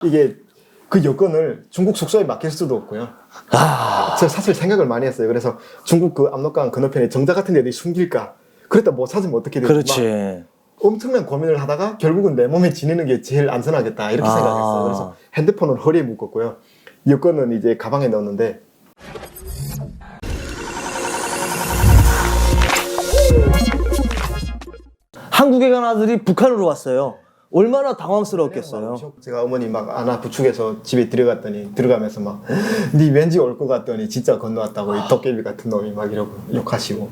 이게 그 여권을 중국 숙소에 맡길 수도 없고요. 제가 사실 생각을 많이 했어요. 그래서 중국 그 압록강 건너편에 정자 같은 데도 숨길까? 그랬다 못 찾으면 어떻게 되지? 그렇지. 엄청난 고민을 하다가 결국은 내 몸에 지니는 게 제일 안전하겠다 이렇게 생각했어요. 그래서 핸드폰은 허리에 묶었고요. 여권은 이제 가방에 넣었는데 한국에 간 아들이 북한으로 왔어요. 얼마나 당황스러웠겠어요. 제가 어머니 막 안아 부축해서 집에 들어갔더니 들어가면서 막 니 왠지 올 것 같더니 진짜 건너왔다고 이 도깨비 같은 놈이 막 이러고 욕하시고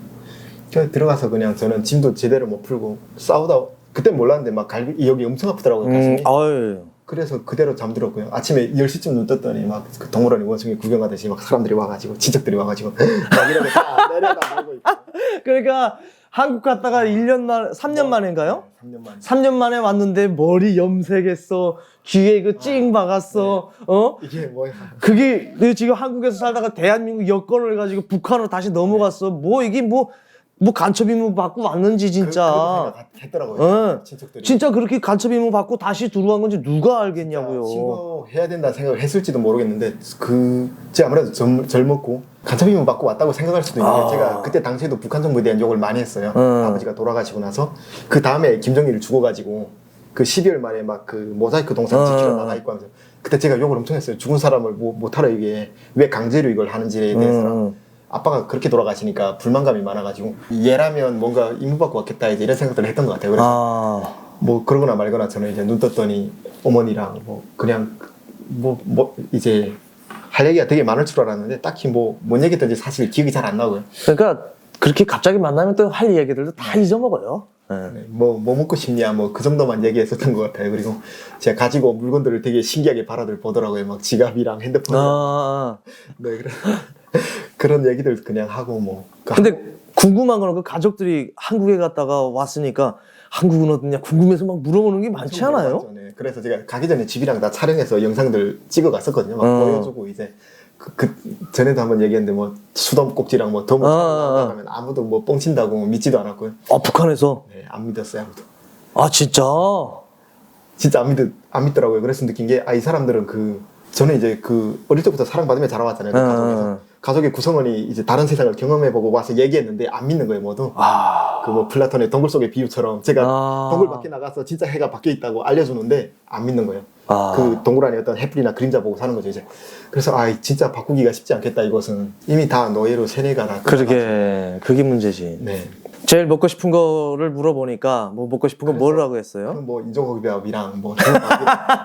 저 들어가서 그냥 저는 짐도 제대로 못 풀고 싸우다 그때 몰랐는데 막 여기 엄청 아프더라고요 가슴이. 그래서 그대로 잠들었고요. 아침에 10시쯤 눈 떴더니 막 그 동물원에 원숭이 구경하듯이 막 사람들이 와가지고 친척들이 와가지고 막 이러고 다 내려가 놀고 있고. 그러니까 한국 갔다가 1년 만 3년 만인가요? 3년 만에. 3년 만에 왔는데 머리 염색했어. 귀에 그 찡 박았어. 어? 이게 뭐야? 그게 지금 한국에서 살다가 대한민국 여권을 가지고 북한으로 다시 넘어갔어. 뭐 이게 뭐 간첩 임무 받고 왔는지 진짜. 그렇게 생각했더라고요. 친척들이. 진짜 그렇게 간첩 임무 받고 다시 들어간 건지 누가 알겠냐고요. 신고해야 된다는 생각을 했을지도 모르겠는데 제가 아무래도 젊었고 간첩 임무 받고 왔다고 생각할 수도 있는 게 제가 그때 당시에도 북한 정부에 대한 욕을 많이 했어요. 아버지가 돌아가시고 나서 그 다음에 김정일을 죽어가지고 그 12월 말에 막 그 모자이크 동상 지키러 나가 있고 하면서 그때 제가 욕을 엄청 했어요. 죽은 사람을 못하러 이게 왜 강제로 이걸 하는지에 대해서랑 아빠가 그렇게 돌아가시니까 불만감이 많아가지고 얘라면 뭔가 임무받고 왔겠다 이제 이런 생각들을 했던 것 같아요. 그래서 뭐 그러거나 말거나 저는 이제 눈 떴더니 어머니랑 뭐 그냥 뭐 이제 할 얘기가 되게 많을 줄 알았는데 딱히 뭔 얘기든지 사실 기억이 잘 안 나고요. 그러니까 그렇게 갑자기 만나면 또 할 얘기들도 다 잊어먹어요. 네, 뭐 먹고 싶냐 뭐 그 정도만 얘기했었던 것 같아요. 그리고 제가 가지고 온 물건들을 되게 신기하게 바라들 보더라고요. 막 지갑이랑 핸드폰이랑 네, 그래서 그런 얘기들 그냥 하고 뭐. 근데 궁금한 거는 그 가족들이 한국에 갔다가 왔으니까 한국은 어떠냐 궁금해서 막 물어보는 게 많지 않아요? 네. 그래서 제가 가기 전에 집이랑 다 촬영해서 영상들 찍어 갔었거든요. 막 보여주고 이제 그 전에도 한번 얘기했는데 뭐 수dom꼭지랑 뭐 도모 하면 아무도 뭐 뻥친다고 믿지도 않았고요. 북한에서? 네, 안 믿었어요 아무도. 진짜? 진짜 안 믿더라고요. 그래서 느낀 게 이 사람들은 저는 이제 어릴 때부터 사랑받으며 자라왔잖아요. 그 가족에서. 가족의 구성원이 이제 다른 세상을 경험해보고 와서 얘기했는데 안 믿는 거예요, 모두. 그 뭐 플라톤의 동굴 속의 비유처럼 제가 동굴 밖에 나가서 진짜 해가 밖에 있다고 알려주는데 안 믿는 거예요. 그 동굴 안에 어떤 햇불이나 그림자 보고 사는 거죠, 이제. 그래서 진짜 바꾸기가 쉽지 않겠다, 이것은. 이미 다 노예로 세뇌가 다. 그게 문제지. 네. 제일 먹고 싶은 거를 물어보니까 뭐 먹고 싶은 거 뭐라고 했어요? 뭐 인조고기밥이랑 뭐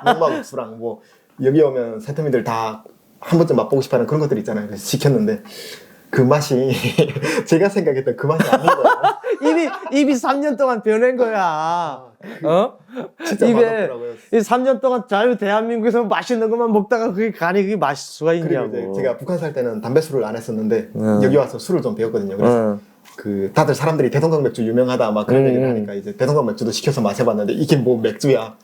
농막국수랑 뭐 여기 오면 세터민들 다 한 번쯤 맛보고 싶어하는 그런 것들 있잖아요. 그래서 시켰는데 그 맛이 제가 생각했던 그 맛이 아닌 거예요. 입이 3년 동안 변한 거야. 진짜 맛없더라고요. 3년 동안 자유 대한민국에서 맛있는 것만 먹다가 그게 맛있을 수가 있냐고. 그리고 제가 북한 살 때는 담배 술을 안 했었는데 여기 와서 술을 좀 배웠거든요. 그래서 다들 사람들이 대동강 맥주 유명하다 막 그런 얘기를 하니까 이제 대동강 맥주도 시켜서 마셔봤는데 이게 뭐 맥주야.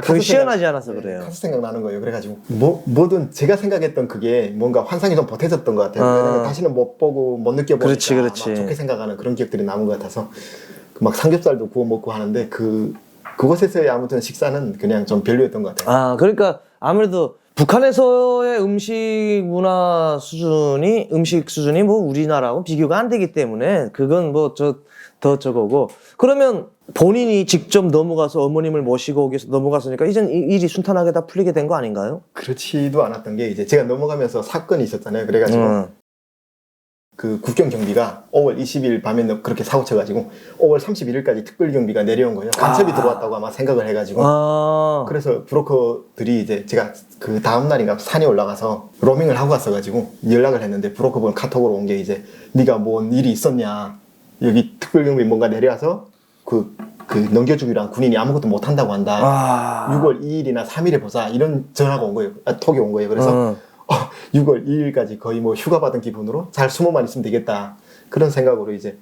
그게 시원하지 않아서 그래요. 가수 생각나는 거예요. 그래가지고 뭐든 제가 생각했던 그게 뭔가 환상이 좀 보태졌던 것 같아요. 왜냐면 다시는 못 보고 못 느껴보니까 그렇지. 막 좋게 생각하는 그런 기억들이 남은 것 같아서 막 삼겹살도 구워 먹고 하는데 그곳에서의 아무튼 식사는 그냥 좀 별로였던 것 같아요. 그러니까 아무래도 북한에서의 음식 수준이 뭐 우리나라하고 비교가 안 되기 때문에 그건 더 저거고. 그러면 본인이 직접 넘어가서 어머님을 모시고 넘어갔으니까 이젠 일이 순탄하게 다 풀리게 된 거 아닌가요? 그렇지도 않았던 게 이제 제가 넘어가면서 사건이 있었잖아요. 그래가지고 그 국경 경비가 5월 20일 밤에 그렇게 사고 쳐가지고 5월 31일까지 특별 경비가 내려온 거예요. 간첩이 들어왔다고 아마 생각을 해가지고. 그래서 브로커들이 이제 제가 그 다음 날인가 산에 올라가서 로밍을 하고 갔어가지고 연락을 했는데 브로커분 카톡으로 온 게 이제 네가 뭔 일이 있었냐. 여기 특별 경비 뭔가 내려와서 그 넘겨주기랑 군인이 아무것도 못 한다고 한다. 6월 2일이나 3일에 보자. 이런 전화가 온 거예요. 톡이 온 거예요. 그래서 6월 2일까지 거의 뭐 휴가 받은 기분으로 잘 숨어만 있으면 되겠다. 그런 생각으로 이제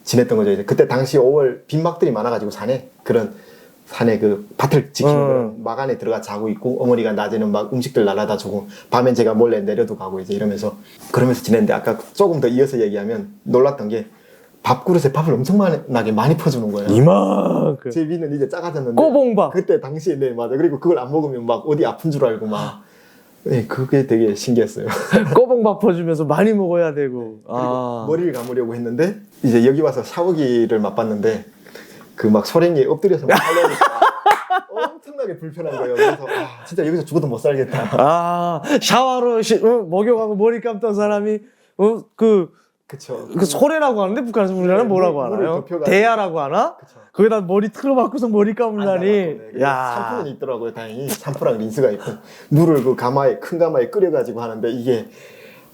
지냈던 거죠. 이제 그때 당시 5월 빈막들이 많아가지고 산에 그 밭을 지키는 그런 막 안에 들어가 자고 있고 어머니가 낮에는 막 음식들 날라다 주고 밤엔 제가 몰래 내려도 가고 이제 그러면서 지냈는데 아까 조금 더 이어서 얘기하면 놀랐던 게 밥그릇에 밥을 엄청나게 많이 퍼주는 거예요. 이만큼. 제 위는 이제 작아졌는데 꼬봉밥. 그때 당시에 네 맞아. 그리고 그걸 안 먹으면 막 어디 아픈 줄 알고 막 네, 그게 되게 신기했어요. 꼬봉밥 퍼주면서 많이 먹어야 되고. 그리고 머리를 감으려고 했는데 이제 여기 와서 샤워기를 맛봤는데 그 막 소랭이에 엎드려서 막 하려니까 엄청나게 불편한 거예요. 그래서 진짜 여기서 죽어도 못 살겠다. 샤워로 목욕하고 머리 감던 사람이 그 그쵸. 소래라고 하는데 북한에서 우리나라는 뭐라고 물을 하나요? 덮여가지고. 대야라고 하나? 그쵸. 거기다 머리 틀어박고서 머리 감으려니. 샴푸는 있더라고요. 다행히 샴푸랑 린스가 있고 물을 그 가마에 큰 가마에 끓여가지고 하는데 이게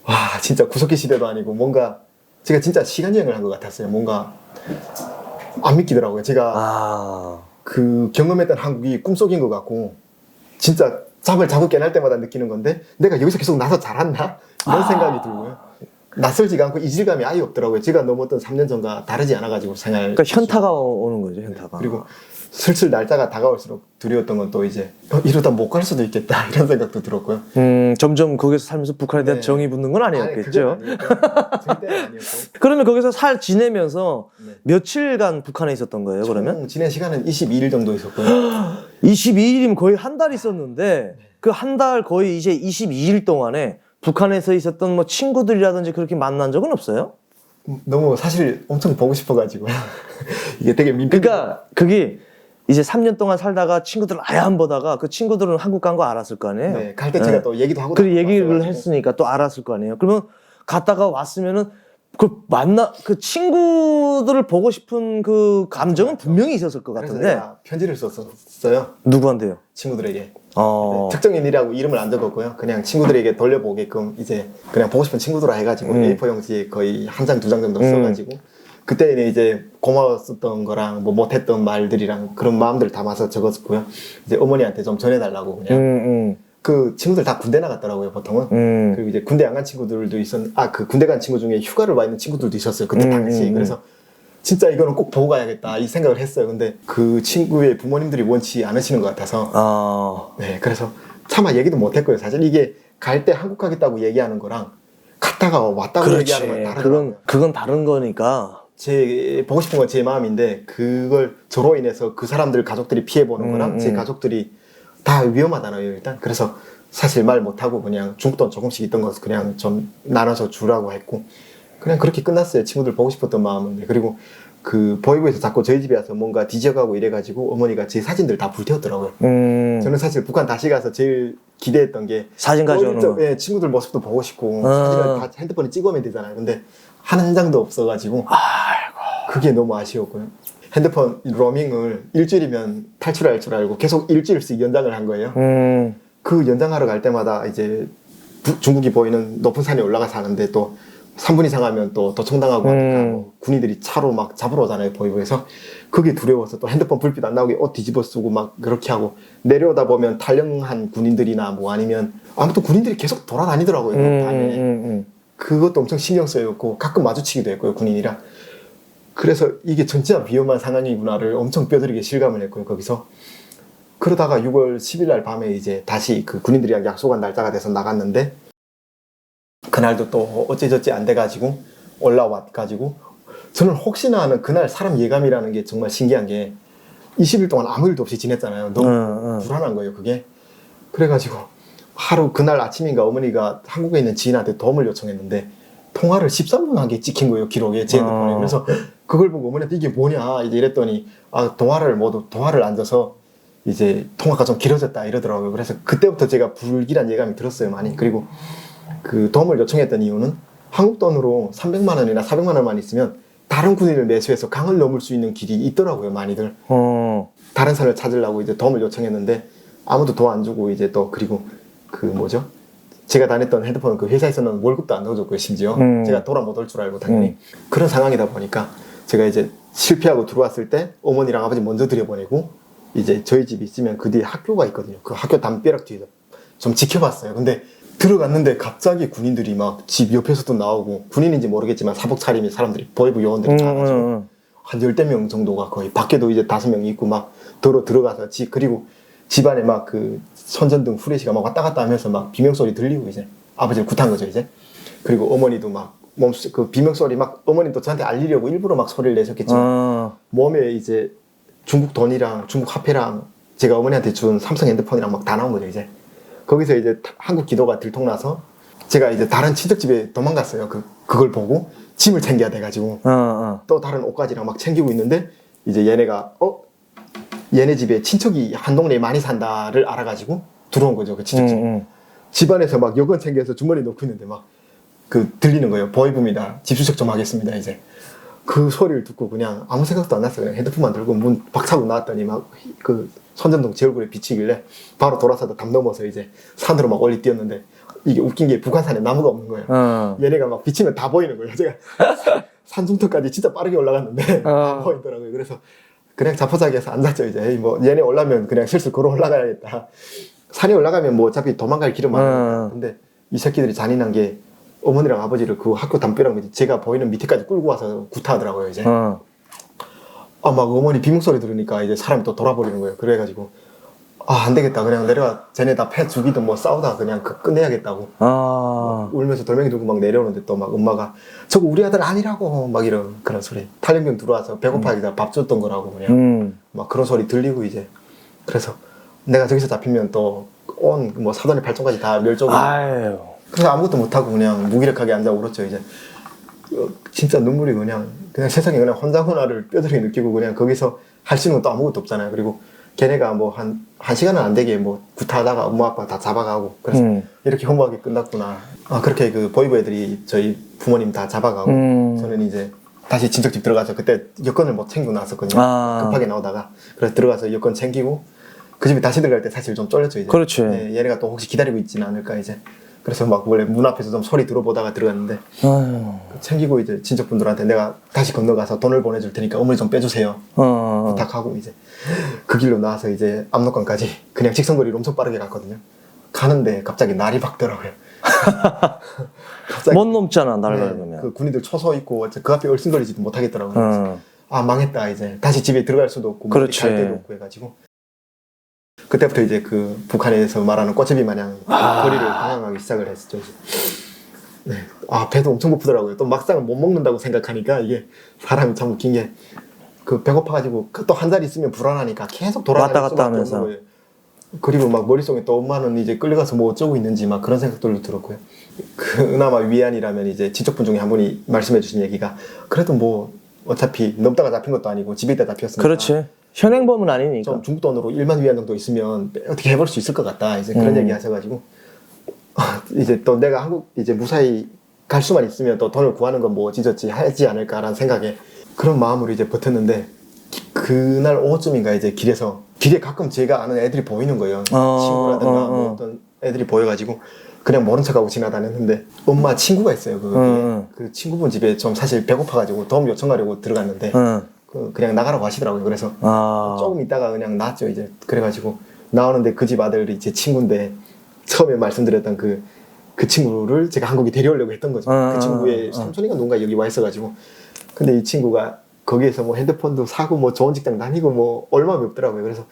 와 진짜 구석기 시대도 아니고 뭔가 제가 진짜 시간 여행을 한 것 같았어요. 뭔가 안 믿기더라고요. 제가 그 경험했던 한국이 꿈속인 것 같고 진짜 잠을 자고 깨날 때마다 느끼는 건데 내가 여기서 계속 나서 자랐나? 이런 생각이 들고요. 낯설지가 않고 이질감이 아예 없더라고요. 제가 넘었던 3년 전과 다르지 않아가지고 생활. 그러니까 현타가 오는 거죠, 현타가. 그리고 슬슬 날짜가 다가올수록 두려웠던 건 또 이제 이러다 못 갈 수도 있겠다 이런 생각도 들었고요. 점점 거기서 살면서 북한에 대한 네. 정이 붙는 건 아니었겠죠. 절대는 아니었고. 그러면 거기서 살 지내면서 네. 며칠간 북한에 있었던 거예요, 그러면? 총 지낸 시간은 22일 정도 있었고요. 22일이면 거의 한 달 있었는데 그 한 달 거의 이제 22일 동안에 북한에서 있었던 뭐 친구들이라든지 그렇게 만난 적은 없어요? 너무 사실 엄청 보고 싶어가지고 이게 되게 그러니까 그게 이제 3년 동안 살다가 친구들 아예 안 보다가 그 친구들은 한국 간 거 알았을 거 아니에요? 네, 갈 때 제가 또 얘기도 하고 그 얘기를 왔어가지고. 했으니까 또 알았을 거 아니에요? 그러면 갔다가 왔으면은 그 친구들을 보고 싶은 그 감정은 분명히 있었을 것 그래서 같은데 제가 편지를 썼어요. 누구한테요? 친구들에게. 어. 특정인이라고 이름을 안 적었고요. 그냥 친구들에게 돌려보게끔 이제 그냥 보고 싶은 친구들아 해가지고 A4 용지에 거의 한 장, 두 장 정도 써가지고 그때는 이제 고마웠었던 거랑 뭐 못했던 말들이랑 그런 마음들 담아서 적었고요. 이제 어머니한테 좀 전해달라고 그냥. 그 친구들 다 군대 나갔더라고요, 보통은. 그리고 이제 군대 안 간 친구들도 그 군대 간 친구 중에 휴가를 와 있는 친구들도 있었어요. 그때 당시. 그래서 진짜 이거는 꼭 보고 가야겠다 이 생각을 했어요. 근데 그 친구의 부모님들이 원치 않으시는 것 같아서 네, 그래서 차마 얘기도 못했고요. 사실 이게 갈 때 한국 가겠다고 얘기하는 거랑 갔다가 왔다고 얘기하는 건 다르더라고요. 그건 다른 거니까. 보고 싶은 건 제 마음인데 그걸 저로 인해서 그 사람들 가족들이 피해보는 거랑 제 가족들이 다 위험하잖아요, 일단. 그래서 사실 말 못하고 그냥 중돈 조금씩 있던 거 그냥 좀 나눠서 주라고 했고 그냥 그렇게 끝났어요. 친구들 보고 싶었던 마음은. 그리고 그 보이부에서 자꾸 저희 집에 와서 뭔가 뒤져가고 이래가지고 어머니가 제 사진들 다 불태웠더라고요. 저는 사실 북한 다시 가서 제일 기대했던 게 사진 가져오는 거. 예, 친구들 모습도 보고 싶고 사진을 다 핸드폰에 찍으면 되잖아요. 근데 한 장도 없어가지고 그게 너무 아쉬웠고요. 핸드폰 로밍을 일주일이면 탈출할 줄 알고 계속 일주일씩 연장을 한 거예요. 그 연장하러 갈 때마다 이제 중국이 보이는 높은 산에 올라가서 하는데 또 3분 이상 하면 또 도청당하고 하니까 뭐 군인들이 차로 막 잡으러 오잖아요, 보이부에서. 그게 두려워서 또 핸드폰 불빛 안 나오게 옷 뒤집어 쓰고 막 그렇게 하고 내려오다 보면 탈영한 군인들이나 뭐 아니면 아무튼 군인들이 계속 돌아다니더라고요, 밤에. 그것도 엄청 신경 쓰였고 가끔 마주치기도 했고요, 군인이랑. 그래서 이게 진짜 위험한 상황이구나를 엄청 뼈저리게 실감을 했고요, 거기서. 그러다가 6월 10일 날 밤에 이제 다시 그 군인들이랑 약속한 날짜가 돼서 나갔는데 그날도 또 어찌저찌 안 돼가지고 올라와가지고 저는 혹시나 하는 그날 사람 예감이라는 게 정말 신기한 게 20일 동안 아무 일도 없이 지냈잖아요. 너무 불안한 거예요, 그게. 그래가지고 하루 그날 아침인가 어머니가 한국에 있는 지인한테 도움을 요청했는데 통화를 13분 한 게 찍힌 거예요, 기록에, 제 핸드폰에. 그래서 그걸 보고 어머니한테 이게 뭐냐 이제 이랬더니 통화를 앉아서 이제 통화가 좀 길어졌다 이러더라고요. 그래서 그때부터 제가 불길한 예감이 들었어요, 많이. 그리고 그 도움을 요청했던 이유는 한국 돈으로 300만 원이나 400만 원만 있으면 다른 군인을 매수해서 강을 넘을 수 있는 길이 있더라고요, 많이들. 다른 산을 찾으려고 이제 도움을 요청했는데 아무도 도움 안 주고 이제 또 그리고 그 뭐죠? 제가 다녔던 핸드폰 그 회사에서는 월급도 안 넣어줬고요, 심지어. 제가 돌아 못 올 줄 알고 당연히. 그런 상황이다 보니까 제가 이제 실패하고 들어왔을 때 어머니랑 아버지 먼저 들여보내고 이제 저희 집이 있으면 그 뒤에 학교가 있거든요. 그 학교 담벼락 뒤에서 좀 지켜봤어요. 근데 들어갔는데 갑자기 군인들이 막 집 옆에서도 나오고 군인인지 모르겠지만 사복 차림이 사람들이 보이부 요원들이 나와가지고 한 10대 명 정도가 거의 밖에도 이제 5명 있고 막 들어가서 그리고 집안에 막 그 손전등 후레쉬가 막 왔다 갔다 하면서 막 비명소리 들리고 이제 아버지를 굿한 거죠, 이제. 그리고 어머니도 막 그 비명 소리 막 어머님도 저한테 알리려고 일부러 막 소리를 내셨겠지만 몸에 이제 중국 돈이랑 중국 화폐랑 제가 어머니한테 준 삼성 핸드폰이랑 막 다 나온 거죠 이제. 거기서 이제 한국 기도가 들통나서 제가 이제 다른 친척집에 도망갔어요. 그걸 보고 짐을 챙겨야 돼가지고 또 다른 옷가지랑 막 챙기고 있는데 이제 얘네가 얘네 집에 친척이 한 동네에 많이 산다를 알아가지고 들어온 거죠 그 친척집. 집안에서 막 여권 챙겨서 주머니 넣고 있는데 막 들리는 거예요. 보이브입니다. 집 수색 좀 하겠습니다 이제. 그 소리를 듣고 그냥 아무 생각도 안 났어요. 그냥 핸드폰만 들고 문 박차고 나왔더니 막 그 손전등 제 얼굴에 비치길래 바로 돌아서서 담 넘어서 이제 산으로 막 멀리 뛰었는데 이게 웃긴 게 북한산에 나무가 없는 거예요. 얘네가 막 비치면 다 보이는 거예요. 제가 산중턱까지 진짜 빠르게 올라갔는데 다 보이더라고요. 그래서 그냥 자포자기해서 앉았죠 이제. 에이, 뭐 얘네 올라면 그냥 슬슬 걸어 올라가야겠다. 산에 올라가면 뭐 어차피 도망갈 길은 많으니까. 근데 이 새끼들이 잔인한 게 어머니랑 아버지를 그 학교 담벼락 제가 보이는 밑에까지 끌고 와서 구타하더라고요 이제. 막 어머니 비명소리 들으니까 이제 사람이 또 돌아버리는 거예요. 그래가지고 안 되겠다. 그냥 내려가 쟤네 다 패 죽이든 뭐 싸우다 그냥 끝내야겠다고. 울면서 돌멩이 들고 막 내려오는데 또 막 엄마가 저거 우리 아들 아니라고 막 이런 그런 소리. 탈영병 들어와서 배고파서 밥 줬던 거라고 그냥 막 그런 소리 들리고 이제. 그래서 내가 저기서 잡히면 또 온 뭐 사돈의 발전까지 다 멸종을. 그래서 아무것도 못하고 그냥 무기력하게 앉아 울었죠 이제. 진짜 눈물이 그냥 세상에 그냥 혼자구나를 뼈저리게 느끼고 그냥 거기서 할 수 있는 것도 아무것도 없잖아요. 그리고 걔네가 뭐 한 시간은 안 되게 뭐 구타하다가 엄마 아빠 다 잡아가고 그래서 이렇게 허무하게 끝났구나. 그렇게 그 보이브 애들이 저희 부모님 다 잡아가고 저는 이제 다시 친척집 들어가서 그때 여권을 못 챙기고 나왔었거든요. 급하게 나오다가 그래서 들어가서 여권 챙기고 그 집에 다시 들어갈 때 사실 좀 쫄렸죠 이제. 그렇지. 네, 얘네가 또 혹시 기다리고 있지는 않을까 이제. 그래서 막 원래 문 앞에서 좀 소리 들어보다가 들어갔는데 챙기고 이제 친척분들한테 내가 다시 건너가서 돈을 보내줄 테니까 어머니 좀 빼주세요 부탁하고 이제 그 길로 나와서 이제 압록강까지 그냥 직선거리로 엄청 빠르게 갔거든요. 가는데 갑자기 날이 밝더라고요. 갑자기 못 넘잖아 날 밟으면. 그 군인들 초소 있고 그 앞에 얼씬거리지도 못하겠더라고요. 그래서 망했다 이제 다시 집에 들어갈 수도 없고 갈 데도 없고 해가지고 그때부터 이제 그 북한에서 말하는 꽃제비 마냥 거리를 방황하기 시작을 했었죠. 이제. 네. 배도 엄청 고프더라고요. 또 막상 못 먹는다고 생각하니까 이게 사람이 참 웃긴 게 그 배고파가지고 또 한 자리 있으면 불안하니까 계속 돌아다니면서 왔다 갔다 하면서. 그리고 막 머릿속에 또 엄마는 이제 끌려가서 뭐 어쩌고 있는지 막 그런 생각들도 들었고요. 그나마 위안이라면 이제 친척분 중에 한 분이 말씀해 주신 얘기가 그래도 뭐 어차피 넘다가 잡힌 것도 아니고 집에 있다 잡혔으니까 그렇지. 현행범은 아니니까. 좀 중국 돈으로 1만 위안 정도 있으면 어떻게 해볼 수 있을 것 같다. 이제 그런 얘기 하셔가지고 이제 또 내가 한국 이제 무사히 갈 수만 있으면 또 돈을 구하는 건 뭐 어찌저찌 하지 않을까라는 생각에 그런 마음으로 이제 버텼는데 그날 오후쯤인가 이제 길에 가끔 제가 아는 애들이 보이는 거예요. 친구라든가 뭐 어떤 애들이 보여가지고 그냥 모른 척하고 지나다녔는데 엄마 친구가 있어요. 그 친구분 집에 좀 사실 배고파가지고 도움 요청하려고 들어갔는데 그냥 나가라고 하시더라고요. 그래서 조금 있다가 그냥 나왔죠 이제. 그래가지고 나오는데 그 집 아들이 제 친구인데 처음에 말씀드렸던 그 친구를 제가 한국에 데려오려고 했던 거죠. 그 친구의 삼촌이가 누군가 여기 와 있어가지고 근데 이 친구가 거기에서 뭐 핸드폰도 사고 뭐 좋은 직장 다니고 뭐 얼마나 없더라고요. 그래서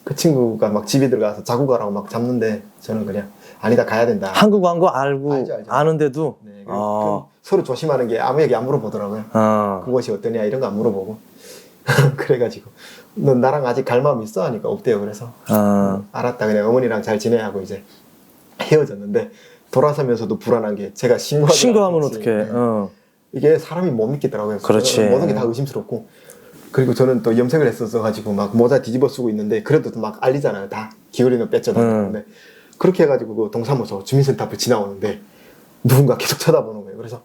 그 친구가 막 집에 들어가서 자고 가라고 막 잡는데 저는 그냥 아니다 가야 된다. 한국 간 거 알고 알죠. 아는데도 네, 서로 조심하는 게 아무 얘기 안 물어보더라고요. 그것이 어떠냐 이런 거 안 물어보고 그래가지고 너 나랑 아직 갈 마음 있어? 하니까 없대요. 그래서 알았다 그냥 어머니랑 잘 지내야 하고 이제 헤어졌는데 돌아서면서도 불안한 게 제가 신고하면 어떡해. 이게 사람이 못 믿겠더라고요. 그렇지. 모든 게 다 의심스럽고 그리고 저는 또 염색을 했었어 가지고 막 모자 뒤집어 쓰고 있는데 그래도 막 알리잖아요. 다 기어리는 뺐잖아요. 그렇게 해가지고 그 동사무소 주민센터 앞에 지나오는데 누군가 계속 쳐다보는 거예요. 그래서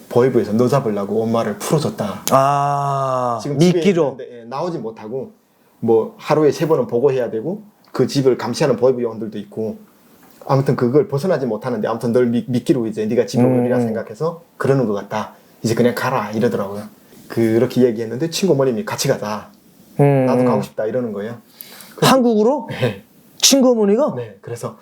보이브에서 너 잡으려고 엄마를 풀어줬다. 지금 미끼로 나오지 못하고 뭐 하루에 3번은 보고해야 되고 그 집을 감시하는 보이브 요원들도 있고 아무튼 그걸 벗어나지 못하는데 아무튼 널 미끼로 이제 네가 집에 오리라 생각해서 그러는 것 같다. 이제 그냥 가라 이러더라고요. 그렇게 얘기했는데 친구 어머님이 같이 가자. 나도 가고 싶다 이러는 거예요. 한국으로? 네. 친구 어머니가? 네. 그래서